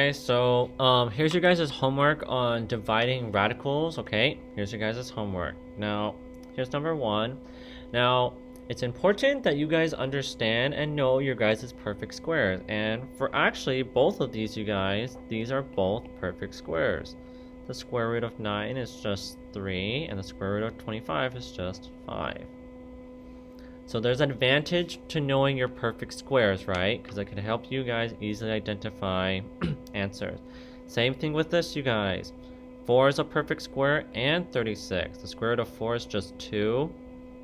guys, so here's your guys' homework on dividing radicals. Okay, here's your guys' homework. Now, here's number one. Now, it's important that you guys understand and know your guys' perfect squares. And for actually both of these, you guys, these are both perfect squares. The square root of 9 is just 3, and the square root of 25 is just 5. So there's an advantage to knowing your perfect squares, right? Because it can help you guys easily identify answers. Same thing with this, you guys. 4 is a perfect square and 36. The square root of 4 is just 2.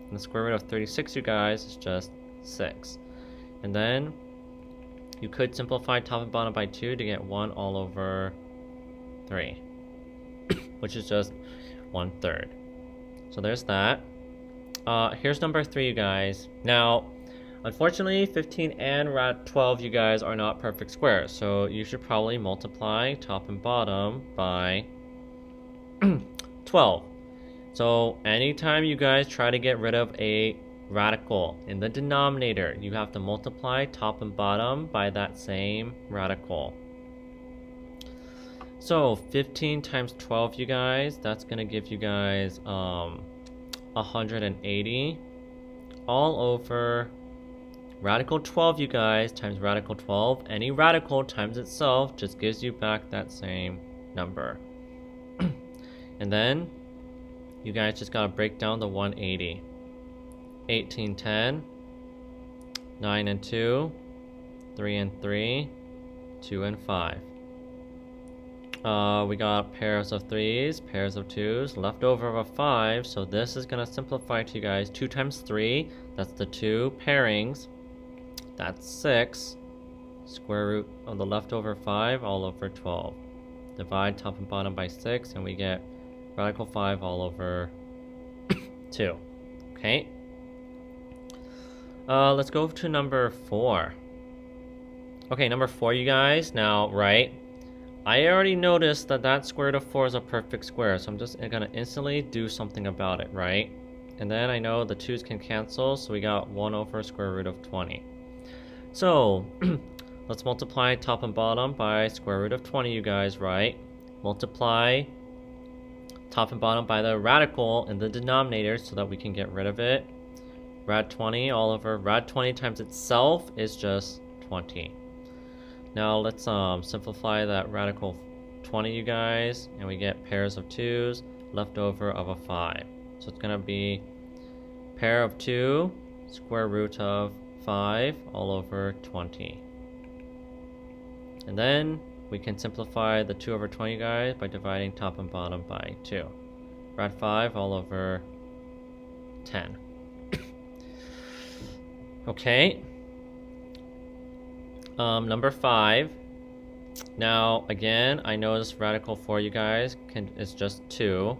And the square root of 36, you guys, is just 6. And then you could simplify top and bottom by 2 to get 1 all over 3. Which is just 1/3. So there's that. Here's number 3, you guys. Now, unfortunately, 15 and 12, you guys, are not perfect squares. So you should probably multiply top and bottom by 12. So anytime you guys try to get rid of a radical in the denominator, you have to multiply top and bottom by that same radical. So 15 times 12, you guys, that's going to give you guys 180 all over radical 12, you guys, times radical 12. Any radical times itself just gives you back that same number. And then you guys just gotta break down the 180. 18, 10, 9 and 2, 3 and 3, 2 and 5. We got pairs of 3s, pairs of 2s, left over of a 5, so this is going to simplify to you guys. 2 times 3, that's the 2 pairings, that's 6, square root of the leftover 5 all over 12. Divide top and bottom by 6, and we get radical 5 all over 2. Okay? Let's go to number 4. Okay, number 4, you guys. Now, right, I already noticed that that square root of 4 is a perfect square, so I'm just gonna instantly do something about it, right? And then I know the 2's can cancel, so we got 1 over square root of 20. So, let's multiply top and bottom by square root of 20, you guys, right? Multiply top and bottom by the radical in the denominator so that we can get rid of it. Rad 20 all over rad 20 times itself is just 20. Now let's simplify that radical 20, you guys, and we get pairs of 2's left over of a 5. So it's going to be pair of 2 square root of 5 all over 20. And then we can simplify the 2 over 20, guys, by dividing top and bottom by 2. Rad 5 all over 10. Okay. Number 5. Now, again, I know this radical 4, you guys, is just 2.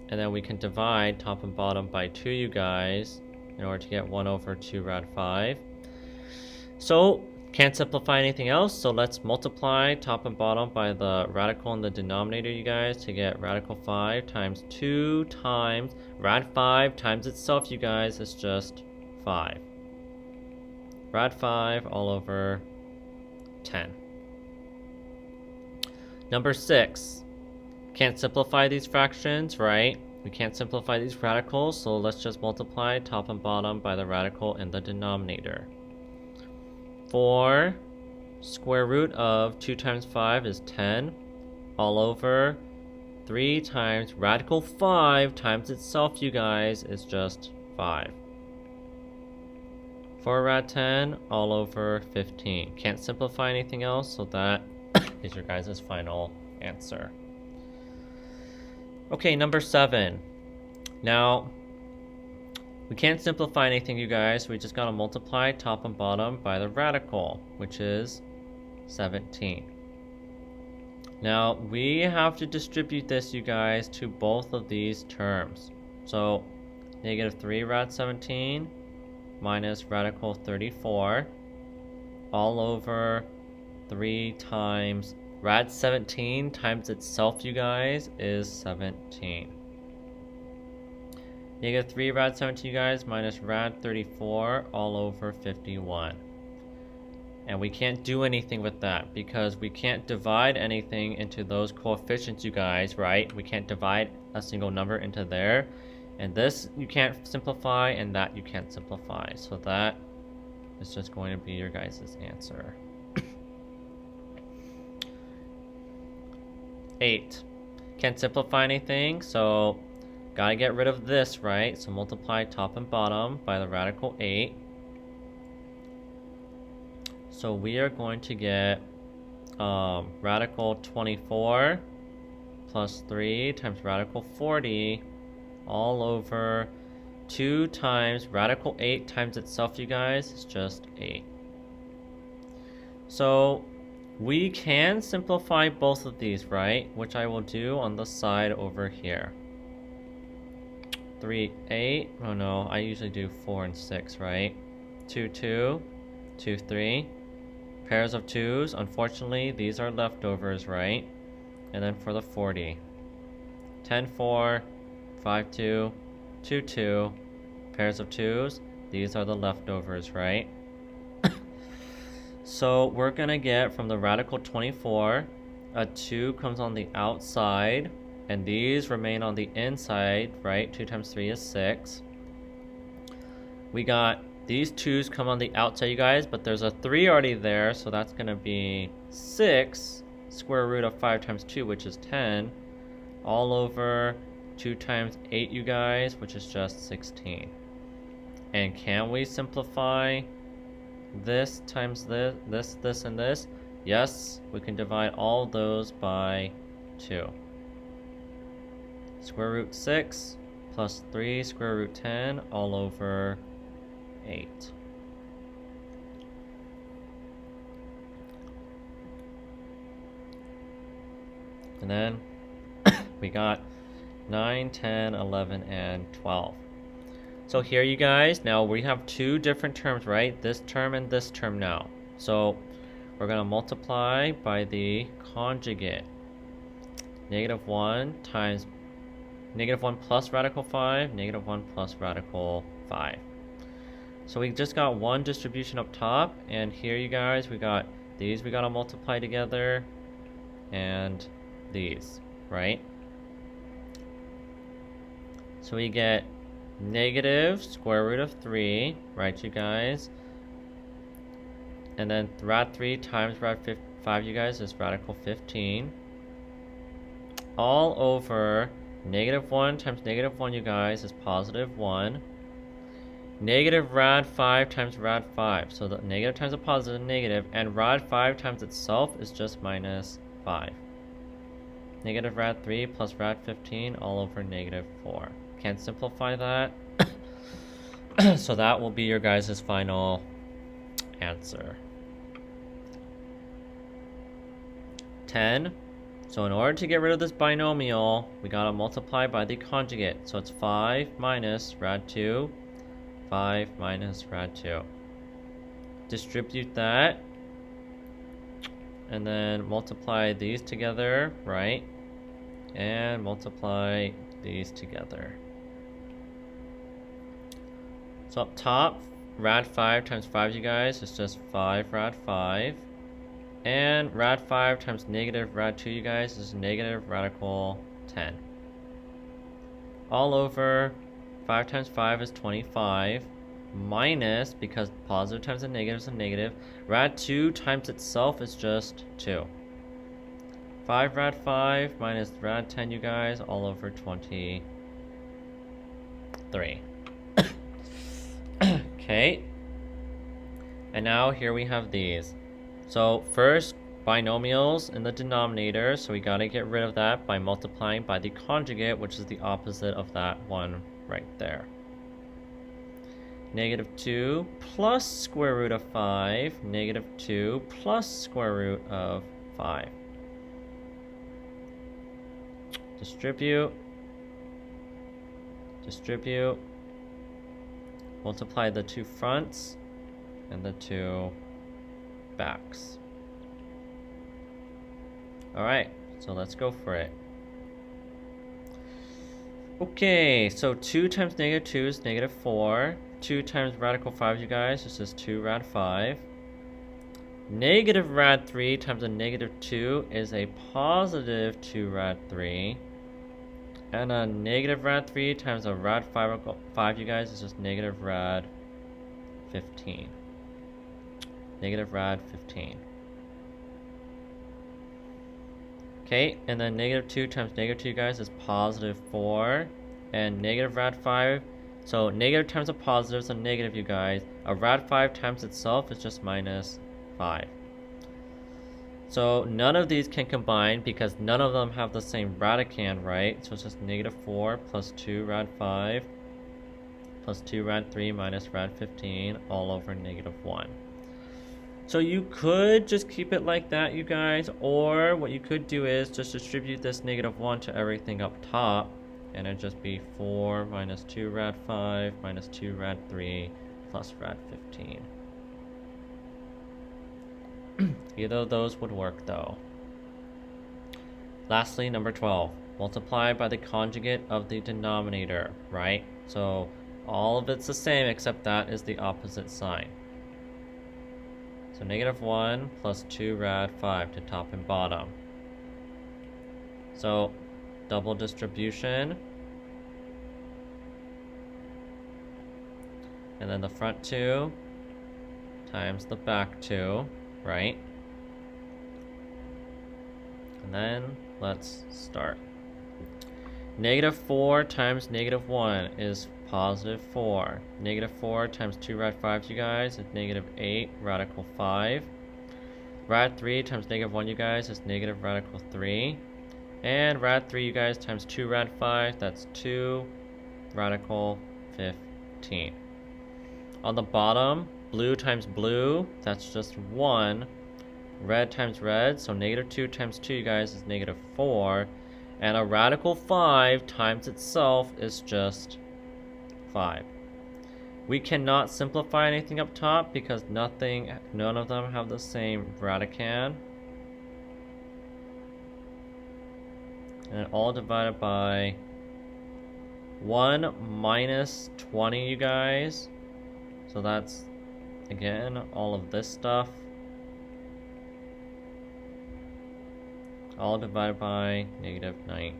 And then we can divide top and bottom by 2, you guys, in order to get 1 over 2 rad 5. So, can't simplify anything else, so let's multiply top and bottom by the radical in the denominator, you guys, to get radical 5 times 2 times rad 5 times itself, you guys, is just 5. Rad 5 all over 10. Number 6. Can't simplify these fractions, right? We can't simplify these radicals, so let's just multiply top and bottom by the radical in the denominator. 4 square root of 2 times 5 is 10 all over 3 times radical 5 times itself, you guys, is just 5. 4 rad 10 all over 15. Can't simplify anything else, so that is your guys' final answer. Okay, number 7. Now, we can't simplify anything, you guys. We just gotta multiply top and bottom by the radical, which is 17. Now, we have to distribute this, you guys, to both of these terms. So, negative 3 rad 17 minus radical 34 all over 3 times rad 17 times itself, you guys, is 17. Negative 3 rad 17, you guys, minus rad 34 all over 51. And we can't do anything with that because we can't divide anything into those coefficients, you guys, right? We can't divide a single number into there. And this you can't simplify, and that you can't simplify. So that is just going to be your guys' answer. 8. Can't simplify anything, so gotta get rid of this, right? So multiply top and bottom by the radical 8. So we are going to get radical 24 plus 3 times radical 40 all over 2 times radical 8 times itself, you guys, is just 8. So we can simplify both of these, right? Which I will do on the side over here. 3, 8. Oh no, I usually do 4 and 6, right? 2, 2, 2, 3. Pairs of 2s. Unfortunately, these are leftovers, right? And then for the 40. 10, 4, 5, 2, 2, 2. Pairs of 2s. These are the leftovers, right? So we're gonna get from the radical 24, a 2 comes on the outside, and these remain on the inside, right? 2 times 3 is 6. We got these 2's come on the outside, you guys, but there's a 3 already there, so that's gonna be 6 square root of 5 times 2, which is 10, all over 2 times 8, you guys, which is just 16. And can we simplify this times this, and this? Yes, we can divide all those by 2. Square root 6 plus 3 square root 10 all over 8. And then we got 9, 10, 11, and 12. So here, you guys, now we have 2 different terms, right? This term and this term now. So we're going to multiply by the conjugate. -1 times -1 plus radical 5, -1 plus radical 5. So we just got one distribution up top, and here, you guys, we got these we got to multiply together, and these, right? So we get negative square root of 3, right, you guys? And then rad 3 times rad 5, you guys, is radical 15. All over -1 times -1, you guys, is positive 1. Negative rad 5 times rad 5. So the negative times a positive, negative, and rad 5 times itself is just minus 5. Negative rad 3 plus rad 15 all over -4. Can't simplify that. So that will be your guys' final answer. 10. So in order to get rid of this binomial, we gotta multiply by the conjugate. So it's 5 minus rad 2, 5 minus rad 2. Distribute that, and then multiply these together, right? And multiply these together. So up top, rad 5 times 5, you guys, is just 5 rad 5. And rad 5 times negative rad 2, you guys, is negative radical 10. All over 5 times 5 is 25. Minus, because positive times a negative is a negative, rad 2 times itself is just 2. 5 rad 5 minus rad 10, you guys, all over 23. Okay. And now here we have these. So first, binomials in the denominator, so we gotta get rid of that by multiplying by the conjugate, which is the opposite of that one right there. -2 plus square root of 5, -2 plus square root of 5. Distribute. Multiply the 2 fronts and the 2 backs. Alright, so let's go for it. Okay, so 2 times -2 is -4. 2 times radical 5, you guys, this is 2 rad 5. Negative rad 3 times a negative 2 is a positive 2 rad 3. And a negative rad 3 times a rad 5, you guys, is just negative rad 15. Negative rad 15. Okay, and then negative 2 times negative 2, you guys, is positive 4. And negative rad 5, so negative times a positive is a negative, you guys. A rad 5 times itself is just minus 5. So none of these can combine because none of them have the same radicand, right? So it's just negative 4 plus 2 rad 5 plus 2 rad 3 minus rad 15 all over negative 1. So you could just keep it like that, you guys, or what you could do is just distribute this negative 1 to everything up top, and it'd just be 4 minus 2 rad 5 minus 2 rad 3 plus rad 15. Either of those would work, though. Lastly, number 12. Multiply by the conjugate of the denominator, right? So all of it's the same except that is the opposite sign. So negative 1 plus 2 rad 5 to top and bottom. So double distribution. And then the front 2 times the back 2, right? And then let's start. Negative 4 times negative 1 is positive 4. Negative 4 times 2 rad 5, you guys, is negative 8 radical 5. Rad 3 times negative 1, you guys, is negative radical 3. And rad 3, you guys, times 2 rad 5, that's 2 radical 15. On the bottom, blue times blue, that's just 1. Red times red, so negative 2 times 2, you guys, is negative 4. And a radical 5 times itself is just 5. We cannot simplify anything up top because none of them have the same radicand. And all divided by 1 minus 20, you guys. So that's, again, all of this stuff. All divided by negative 19.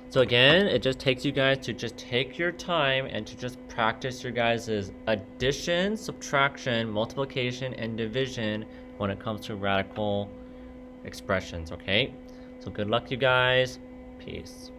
So again, it just takes you guys to just take your time and to just practice your guys' addition, subtraction, multiplication, and division when it comes to radical expressions, okay? So good luck, you guys. Peace.